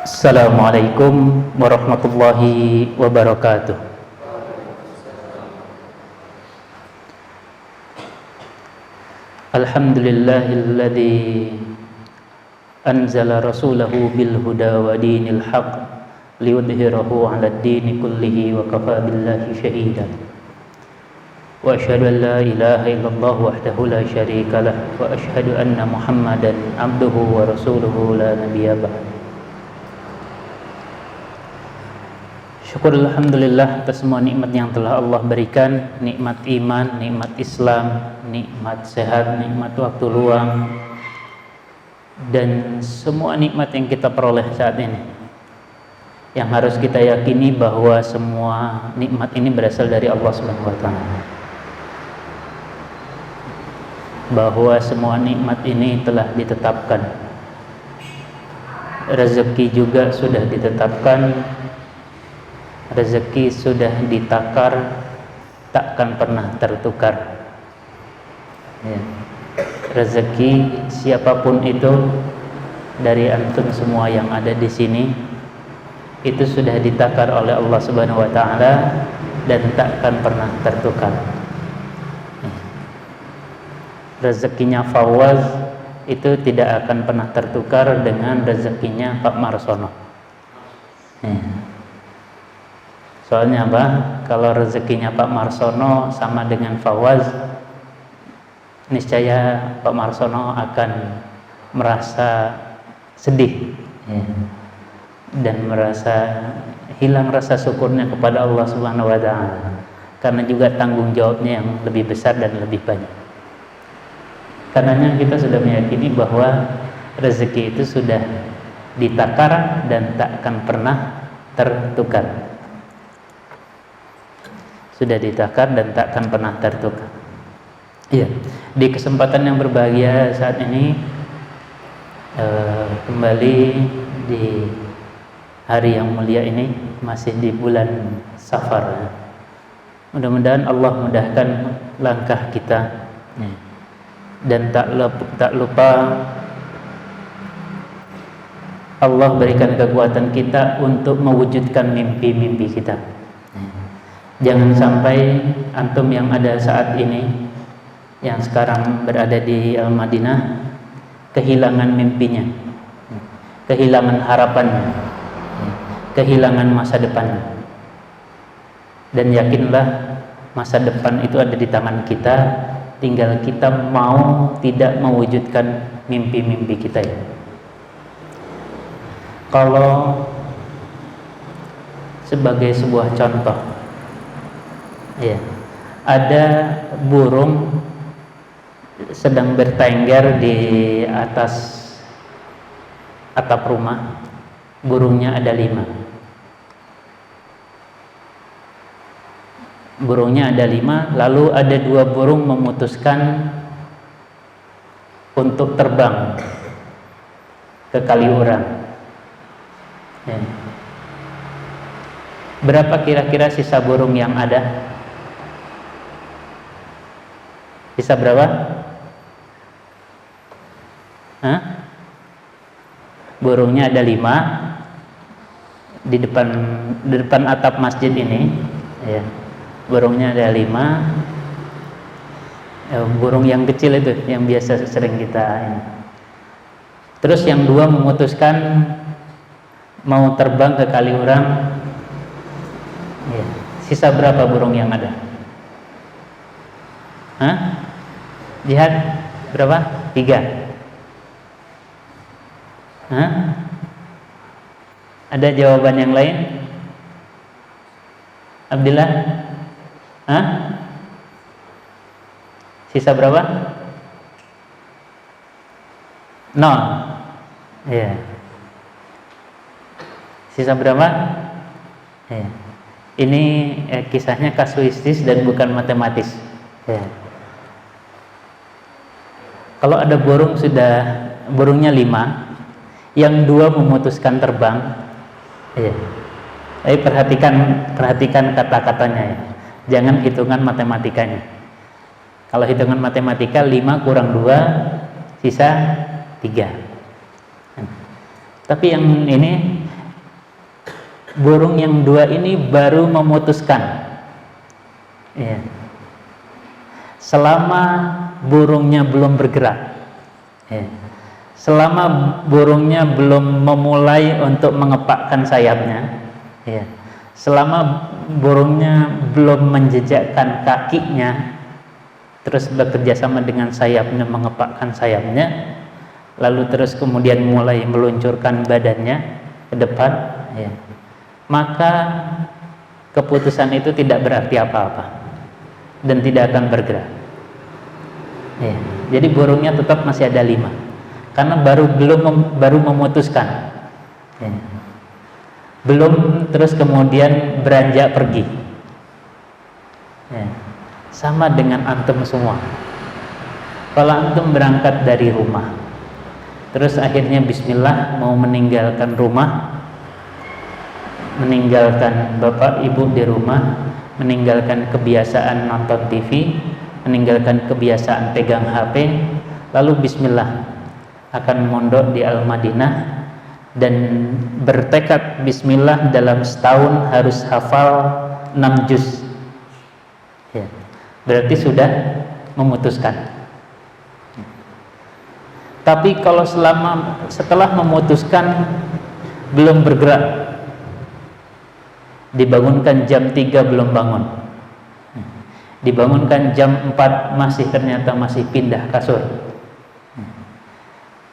Assalamualaikum warahmatullahi wabarakatuh. Alhamdulillahilladzi anzala rasulahu bil huda wa dinil haq liyudhhirahu 'alad dini kullihi wa kafa billahi shahida. Wa asyhadu an la ilaha illallah wahdahu la syarika lah wa asyhadu anna Muhammadan abduhu wa rasuluhu la nabiyya ba'd. Syukur alhamdulillah atas semua nikmat yang telah Allah berikan, nikmat iman, nikmat Islam, nikmat sehat, nikmat waktu luang, dan semua nikmat yang kita peroleh saat ini. Yang harus kita yakini bahwa semua nikmat ini berasal dari Allah Subhanahu wa taala. Bahwa semua nikmat ini telah ditetapkan. Rezeki juga sudah ditetapkan. Rezeki sudah ditakar, takkan pernah tertukar. Ya. Rezeki siapapun itu dari antum semua yang ada di sini itu sudah ditakar oleh Allah Subhanahu wa taala dan takkan pernah tertukar. Ya. Rezekinya Fawaz itu tidak akan pernah tertukar dengan rezekinya Pak Marsono. Ya. Soalnya apa? Kalau rezekinya Pak Marsono sama dengan Fawaz, niscaya Pak Marsono akan merasa sedih, ya, dan merasa hilang rasa syukurnya kepada Allah Subhanahu wa taala, karena juga tanggung jawabnya yang lebih besar dan lebih banyak. Karenanya kita sudah meyakini bahwa rezeki itu sudah ditakar dan tak akan pernah tertukar. Sudah ditakar dan tak akan pernah tertukar. Iya, di kesempatan yang berbahagia saat ini kembali di hari yang mulia ini, masih di bulan Safar. Mudah-mudahan Allah mudahkan langkah kita, ya. Dan tak lupa Allah berikan kekuatan kita untuk mewujudkan mimpi-mimpi kita. Jangan sampai antum yang ada saat ini, yang sekarang berada di Al-Madinah, kehilangan mimpinya, kehilangan harapannya, kehilangan masa depannya. Dan yakinlah masa depan itu ada di tangan kita, tinggal kita mau tidak mewujudkan mimpi-mimpi kita ya. Kalau sebagai sebuah contoh, ya, ada burung sedang bertengger di atas atap rumah. Burungnya ada 5. Burungnya ada 5, lalu ada 2 burung memutuskan untuk terbang ke Kaliurang. Ya. Berapa kira-kira sisa burung yang ada? Sisa berapa? Hah? Burungnya ada 5 di depan atap masjid ini, ya. Burungnya ada 5. Burung yang kecil itu yang biasa sering kita ini. Terus yang 2 memutuskan mau terbang ke Kaliurang, ya. Sisa berapa burung yang ada? Hah? Jihad berapa? 3. Hah? Ada jawaban yang lain? Abdillah? Hah? Sisa berapa? 0. Ya. Sisa berapa? Ya. Ini kisahnya kasuistis dan bukan matematis. Ya. Kalau ada burungnya 5, yang 2 memutuskan terbang, ya. Tapi perhatikan kata-katanya ya. Jangan hitungan matematikanya. Kalau hitungan matematika 5 kurang 2 sisa 3. Tapi yang ini burung yang dua ini baru memutuskan. Ya. Selama burungnya belum bergerak, ya. Selama burungnya belum memulai untuk mengepakkan sayapnya, ya. Selama burungnya belum menjejakkan kakinya, terus bekerja sama dengan sayapnya, mengepakkan sayapnya, lalu terus kemudian mulai meluncurkan badannya ke depan, ya. Maka keputusan itu tidak berarti apa-apa dan tidak akan bergerak, ya. Jadi burungnya tetap masih ada 5 karena baru memutuskan, ya. Belum terus kemudian beranjak pergi, ya. Sama dengan antum semua. Kalau antum berangkat dari rumah, terus akhirnya bismillah mau meninggalkan rumah, meninggalkan bapak ibu di rumah, meninggalkan kebiasaan nonton TV, meninggalkan kebiasaan pegang HP, lalu bismillah akan mondok di Al-Madinah dan bertekad bismillah dalam setahun harus hafal 6 juz, ya. Berarti sudah memutuskan. Tapi kalau setelah memutuskan belum bergerak, dibangunkan jam 3 belum bangun, dibangunkan jam 4 ternyata masih pindah kasur,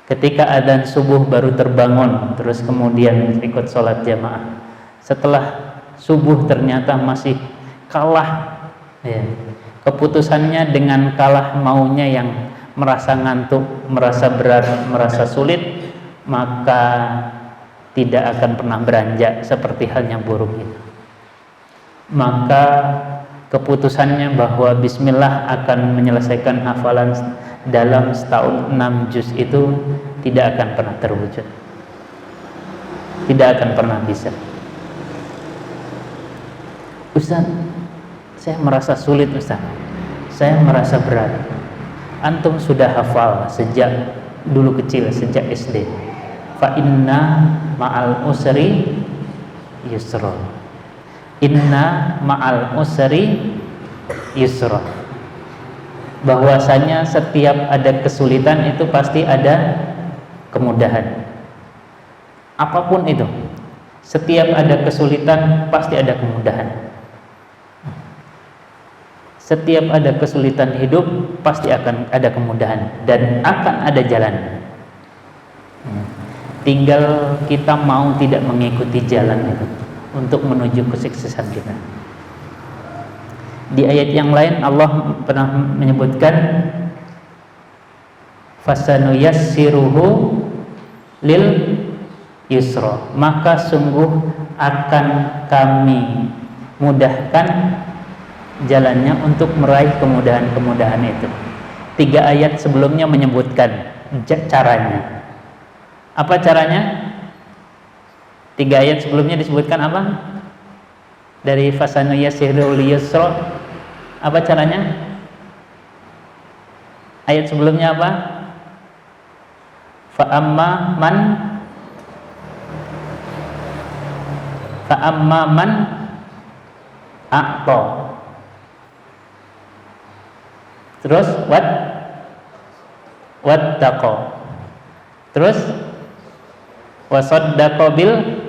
ketika adzan subuh baru terbangun, terus kemudian ikut sholat jamaah, setelah subuh ternyata masih kalah, ya. Keputusannya dengan kalah maunya yang merasa ngantuk, merasa berat, merasa sulit, maka tidak akan pernah beranjak seperti halnya burung itu. Maka keputusannya bahwa bismillah akan menyelesaikan hafalan dalam setahun 6 juz itu tidak akan pernah terwujud, tidak akan pernah bisa. Ustaz, saya merasa sulit Ustaz, saya merasa berat. Antum sudah hafal sejak dulu kecil, sejak SD, fa inna ma'al usri yusra, inna ma'al usri yusra, bahwasanya setiap ada kesulitan itu pasti ada kemudahan. Apapun itu, setiap ada kesulitan pasti ada kemudahan. Setiap ada kesulitan hidup pasti akan ada kemudahan dan akan ada jalan. Tinggal kita mau tidak mengikuti jalan itu untuk menuju kesuksesan kita. Di ayat yang lain Allah pernah menyebutkan fasanuyassiruhu lil yusra, maka sungguh akan kami mudahkan jalannya untuk meraih kemudahan-kemudahan itu. 3 ayat sebelumnya menyebutkan caranya. Apa caranya? 3 ayat sebelumnya disebutkan apa? Dari fasanuyassiruhu lil yusra, apa caranya? Ayat sebelumnya apa? Fa amma man a'ta. Terus wattaqa. Terus wasaddaqa bil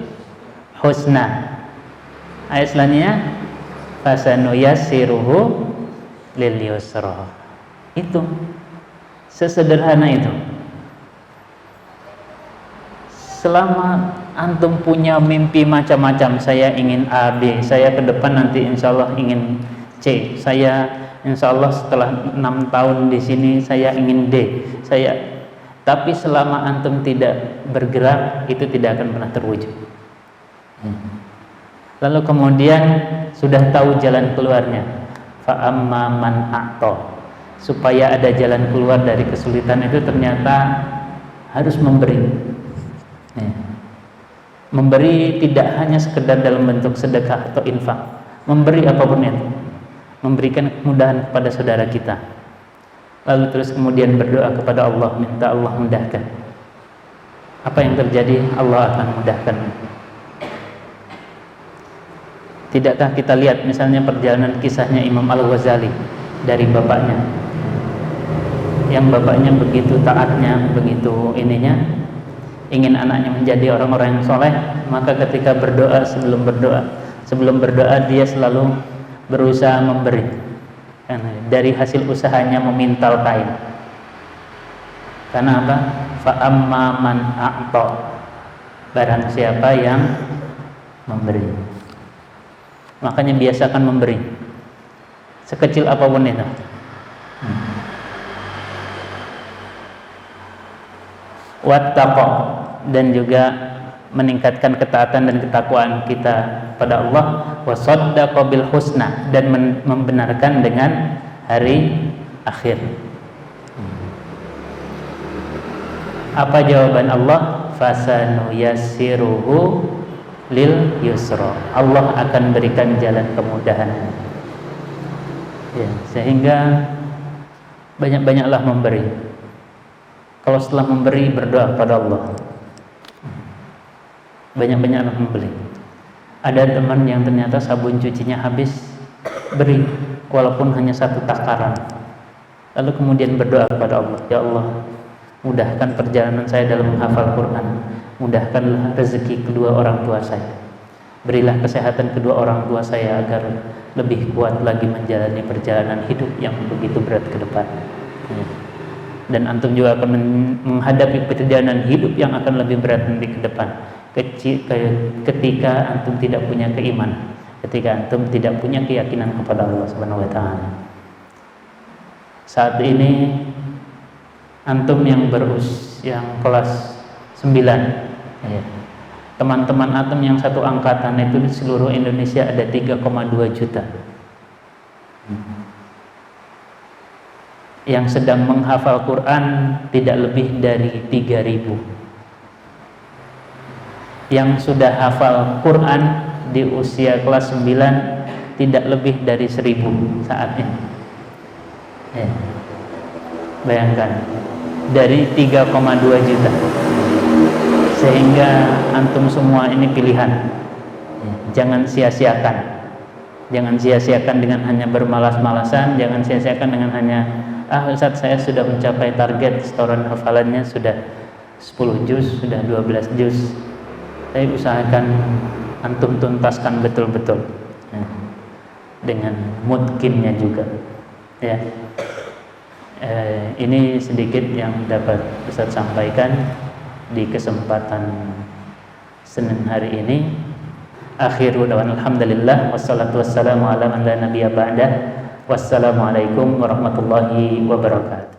husna. Ayat selanjutnya fasanuyassiruhu lil yusra. Itu sesederhana itu. Selama antum punya mimpi macam-macam, saya ingin A, B, saya ke depan nanti insya Allah ingin C, saya insya Allah setelah 6 tahun di sini saya ingin D, tapi selama antum tidak bergerak itu tidak akan pernah terwujud. Lalu kemudian sudah tahu jalan keluarnya, fa amma man a'ta, supaya ada jalan keluar dari kesulitan itu ternyata harus memberi. Memberi tidak hanya sekedar dalam bentuk sedekah atau infak, memberi apapun itu, memberikan kemudahan kepada saudara kita, lalu terus kemudian berdoa kepada Allah, minta Allah mudahkan. Apa yang terjadi? Allah akan mudahkan. Tidakkah kita lihat misalnya perjalanan kisahnya Imam Al-Ghazali dari bapaknya, yang bapaknya begitu taatnya, begitu ininya, ingin anaknya menjadi orang-orang yang soleh, maka ketika berdoa, sebelum berdoa dia selalu berusaha memberi. Dari hasil usahanya memintal kain. Karena apa? Fa amma man a'ta, barang siapa yang memberi. Makanya biasakan memberi, sekecil apapun itu. Wattaqa, dan juga meningkatkan ketaatan dan ketakwaan kita pada Allah. Wasaddaqa bil husna, dan membenarkan dengan hari akhir. Apa jawaban Allah? Fasanuyassiruhu lil yusra, Allah akan berikan jalan kemudahan. Ya, sehingga banyak-banyaklah memberi. Kalau setelah memberi, berdoa pada Allah. Banyak-banyaklah memberi. Ada teman yang ternyata sabun cucinya habis, beri walaupun hanya 1 takaran. Lalu kemudian berdoa kepada Allah, ya Allah, mudahkan perjalanan saya dalam menghafal Quran, mudahkanlah rezeki kedua orang tua saya, berilah kesehatan kedua orang tua saya agar lebih kuat lagi menjalani perjalanan hidup yang begitu berat ke depan. Dan antum juga akan menghadapi perjalanan hidup yang akan lebih berat nanti ke depan, ketika antum tidak punya keimanan, ketika antum tidak punya keyakinan kepada Allah Subhanahu wa taala. Saat ini antum yang kelas 9, ya. Teman-teman antum yang satu angkatan itu di seluruh Indonesia ada 3,2 juta yang sedang menghafal Quran tidak lebih dari 3.000. Yang sudah hafal Quran di usia kelas 9 tidak lebih dari 1.000 saat ini. Ya. Bayangkan, dari 3,2 juta. Sehingga antum semua ini pilihan. Jangan sia-siakan. Jangan sia-siakan dengan hanya bermalas-malasan, jangan sia-siakan dengan hanya Ustaz, saya sudah mencapai target setoran hafalannya sudah 10 juz, sudah 12 juz. Tapi usahakan antum tuntaskan betul-betul. Dengan mungkinnya juga. Ya. Ini sedikit yang dapat Ustaz sampaikan di kesempatan Senin hari ini. Akhiru da'wana alhamdulillah wassalatu wassalamu ala man la nabiyya ba'dah. Wassalamualaikum warahmatullahi wabarakatuh.